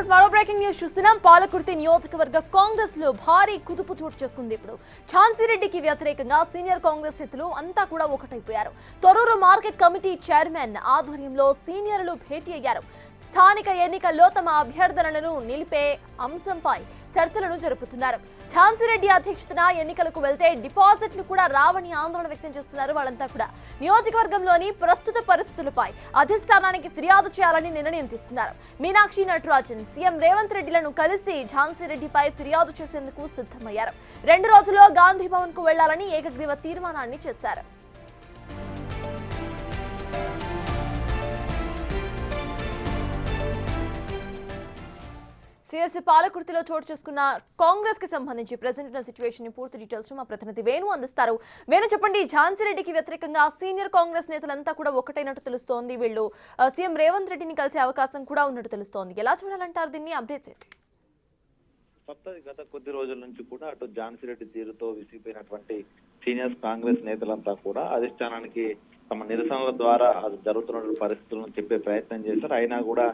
మరో breaking news చూస్తున్నాం. పాలకుర్తి నియోజకవర్గ కాంగ్రెస్ లో భారీ కుదుపు చోటు చేసుకుంది. ఇప్పుడు ఝాన్సీరెడ్డికి వ్యతిరేకంగా సీనియర్ కాంగ్రెస్ నేతలు అంతా కూడా ఒకటైపోయారు. తొర్రూరు మార్కెట్ కమిటీ చైర్మన్ ఆధ్వర్యంలో సీనియర్లు భేటీ అయ్యారు. స్థానిక ఎన్నికల్లో తమ అభ్యర్థులను నిలిపే అంశంపై చర్చలను జరుపుతున్నారు. ఝాన్సీరెడ్డి అధ్యక్షతన ఎన్నికలకు వెళ్తే డిపాజిట్లు కూడా రావని ఆందోళన వ్యక్తం చేస్తున్నారు. వాళ్ళంతా కూడా నియోజకవర్గంలోని ప్రస్తుత పరిస్థితులపై అధిష్టానానికి ఫిర్యాదు చేయాలని నిర్ణయం తీసుకున్నారు. మీనాక్షి నటరాజన్ సీఎం రేవంత్ రెడ్డిలను కలిసి ఝాన్సీరెడ్డిపై ఫిర్యాదు చేసేందుకు సిద్ధమయ్యారు. 2 రోజుల్లో గాంధీ భవన్ కు వెళ్లాలని ఏకగ్రీవ తీర్మానాన్ని చేశారు. సిఎస్సి పాలకుర్తిలో చోటు చేసుకున్న కాంగ్రెస్ కి సంబంధించి ప్రెజెంట్ సిచ్యువేషన్ ని పూర్తి డీటెయిల్స్ మా ప్రతినిధి వేణు అందిస్తారు. వేణు, చెప్పండి. ఝాన్సీరెడ్డికి వ్యతిరేకంగా సీనియర్ కాంగ్రెస్ నేతలంతా కూడా ఒకటైనట్టు తెలుస్తోంది. వీళ్ళు సీఎం రేవంత్ రెడ్డిని కలిసే అవకాశం కూడా ఉన్నట్టు తెలుస్తోంది. ఎలా చూడాలంటారు దీన్ని? అప్డేట్స్ ఏంటి? గత కొద్ది రోజుల నుంచి కూడా అటు ఝాన్సీరెడ్డి తీరుతో విసిగిపోయినటువంటి సీనియర్ కాంగ్రెస్ నేతలంతా కూడా అధిష్టానానికి తమ నిరసనల ద్వారా అది జరుగుతున్న పరిస్థితులను చెప్పే ప్రయత్నం చేశారు. అయినా కూడా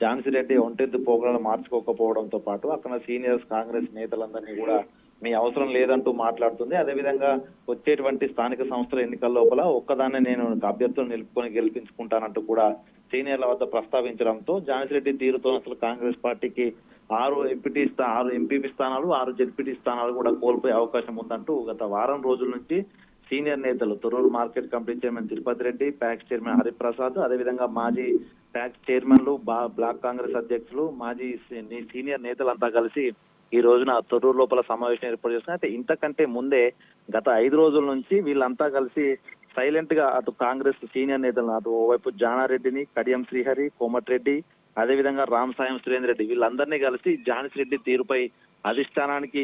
ఝాన్సీరెడ్డి ఒంటెద్దు పోకలను మార్చుకోకపోవడంతో పాటు అక్కడ సీనియర్స్ కాంగ్రెస్ నేతలందరినీ కూడా మీ అవసరం లేదంటూ మాట్లాడుతుంది. అదేవిధంగా వచ్చేటువంటి స్థానిక సంస్థల ఎన్నికల లోపల ఒక్కదాన్ని నేను అభ్యర్థులను నిలుపుకొని గెలిపించుకుంటానంటూ కూడా సీనియర్ల వద్ద ప్రస్తావించడంతో ఝాన్సీరెడ్డి తీరుతో అసలు కాంగ్రెస్ పార్టీకి 6 ఎంపీపీ స్థానాలు 6 జెడ్పీటీ స్థానాలు కూడా కోల్పోయే అవకాశం ఉందంటూ గత వారం రోజుల నుంచి సీనియర్ నేతలు Thorrur market committee chairman Tirupati Reddy, PACS chairman Hariprasad, అదేవిధంగా మాజీ ప్యాక్స్ చైర్మన్లు, బ్లాక్ కాంగ్రెస్ అధ్యక్షులు, మాజీ సీనియర్ నేతలంతా కలిసి ఈ రోజున తొర్రూరు లోపల సమావేశం ఏర్పాటు చేస్తున్నారు. అయితే ఇంతకంటే ముందే గత 5 రోజుల నుంచి వీళ్ళంతా కలిసి సైలెంట్ గా అటు కాంగ్రెస్ సీనియర్ నేతలను అటు ఓవైపు జానారెడ్డిని, కడియం శ్రీహరి, కోమటిరెడ్డి, అదేవిధంగా రామ్ సాయం సురేందర్ రెడ్డి వీళ్ళందరినీ కలిసి ఝాన్సీరెడ్డి తీరుపై అధిష్టానానికి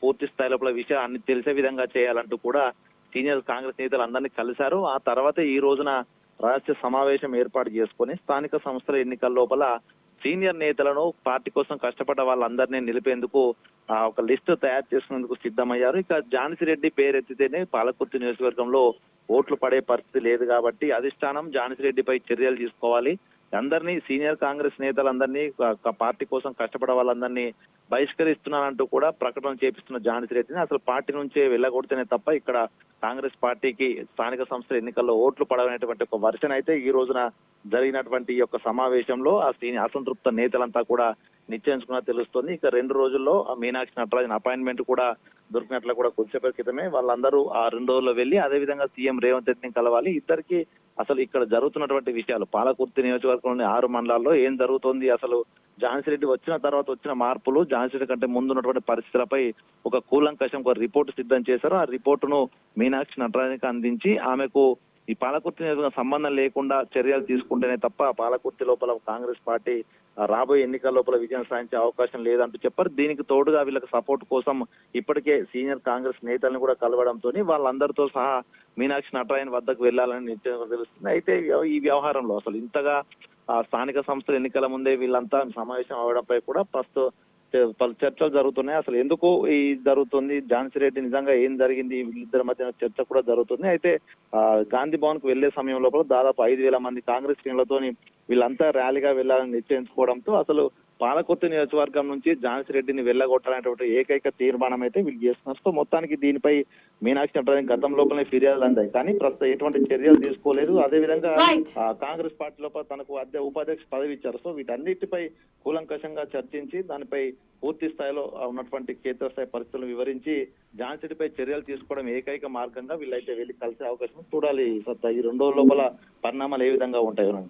పూర్తి స్థాయి లోపల విషయాన్ని తెలిసే విధంగా చేయాలంటూ కూడా సీనియర్ కాంగ్రెస్ నేతలు అందరినీ కలిశారు. ఆ తర్వాత ఈ రోజున రహస్య సమావేశం ఏర్పాటు చేసుకుని స్థానిక సంస్థల ఎన్నికల లోపల సీనియర్ నేతలను పార్టీ కోసం కష్టపడ్డ వాళ్ళందరినీ నిలిపేందుకు ఒక లిస్టు తయారు చేసినందుకు సిద్ధమయ్యారు. ఇక ఝాన్సీరెడ్డి పేరెత్తితేనే పాలకుర్తి నియోజకవర్గంలో ఓట్లు పడే పరిస్థితి లేదు కాబట్టి అధిష్టానం ఝాన్సీరెడ్డిపై చర్యలు తీసుకోవాలి, అందరినీ సీనియర్ కాంగ్రెస్ నేతలందరినీ పార్టీ కోసం కష్టపడే వాళ్ళందరినీ బహిష్కరిస్తున్నానంటూ కూడా ప్రకటన చేపిస్తున్న ఝాన్సీరెడ్డిని అసలు పార్టీ నుంచే వెళ్ళగొడితేనే తప్ప ఇక్కడ కాంగ్రెస్ పార్టీకి స్థానిక సంస్థల ఎన్నికల్లో ఓట్లు పడవనేటువంటి ఒక వర్షన్ అయితే ఈ రోజున జరిగినటువంటి ఈ యొక్క సమావేశంలో అసంతృప్త నేతలంతా కూడా నిశ్చయించుకున్నా తెలుస్తుంది. ఇక 2 రోజుల్లో మీనాక్షి నటరాజన్ అపాయింట్మెంట్ కూడా దొరికినట్లు కూడా కొద్దిసేపటి క్రితమే వాళ్ళందరూ ఆ 2 రోజుల్లో వెళ్లి అదేవిధంగా సీఎం రేవంత్ రెడ్డిని కలవాలి. ఇద్దరికి అసలు ఇక్కడ జరుగుతున్నటువంటి విషయాలు పాలకుర్తి నియోజకవర్గంలోని 6 మండలాల్లో ఏం జరుగుతోంది, అసలు ఝాన్సీరెడ్డి వచ్చిన తర్వాత వచ్చిన మార్పులు, ఝాన్సీరెడ్డి కంటే ముందు ఉన్నటువంటి పరిస్థితులపై ఒక కూలంకషం ఒక రిపోర్టు సిద్ధం చేశారు. ఆ రిపోర్టును మీనాక్షి నటరాజన్కి అందించి ఆమెకు ఈ పాలకుర్తి నియోజకవర్గం సంబంధం లేకుండా చర్యలు తీసుకుంటేనే తప్ప పాలకుర్తి లోపల కాంగ్రెస్ పార్టీ రాబోయే ఎన్నికల లోపల విజయం సాధించే అవకాశం లేదంటూ చెప్పారు. దీనికి తోడుగా వీళ్ళకి సపోర్ట్ కోసం ఇప్పటికే సీనియర్ కాంగ్రెస్ నేతలను కూడా కలవడంతో వాళ్ళందరితో సహా మీనాక్షి నటరాజన్ వద్దకు వెళ్లాలని నిశ్చయం తెలుస్తుంది. అయితే ఈ వ్యవహారంలో అసలు ఇంతగా స్థానిక సంస్థల ఎన్నికల ముందే వీళ్ళంతా సమావేశం అవడంపై కూడా పలు చర్చలు జరుగుతున్నాయి. అసలు ఎందుకు ఈ జరుగుతుంది, ఝాన్సీరెడ్డి నిజంగా ఏం జరిగింది, వీళ్ళిద్దరి మధ్య చర్చ కూడా జరుగుతుంది. అయితే గాంధీ భవన్ కు వెళ్లే సమయం లోపల దాదాపు 5,000 మంది కాంగ్రెస్ శ్రేణులతోని వీళ్ళంతా ర్యాలీగా వెళ్లాలని నిశ్చయించుకోవడంతో అసలు పాలకుర్తి నియోజకవర్గం నుంచి ఝాన్సీరెడ్డిని వెళ్ళగొట్టాలనేటువంటి ఏకైక తీర్మానం అయితే వీళ్ళు చేస్తున్నారు. సో మొత్తానికి దీనిపై మీనాక్షి నటరాజన్ గతం లోపలనే ఫిర్యాదులు అందాయి, కానీ ప్రస్తుతం ఎటువంటి చర్యలు తీసుకోలేదు. అదేవిధంగా కాంగ్రెస్ పార్టీ లోపల తనకు ఉపాధ్యక్ష పదవి ఇచ్చారు. సో వీటన్నిటిపై కూలంకషంగా చర్చించి దానిపై పూర్తి స్థాయిలో ఉన్నటువంటి క్షేత్రస్థాయి పరిస్థితులను వివరించి ఝాన్సీరెడ్డిపై చర్యలు తీసుకోవడం ఏకైక మార్గంగా వీళ్ళైతే వెళ్ళి కలిసే అవకాశం చూడాలి. ఈ 2 రోజుల లోపల పరిణామాలు ఏ విధంగా ఉంటాయో.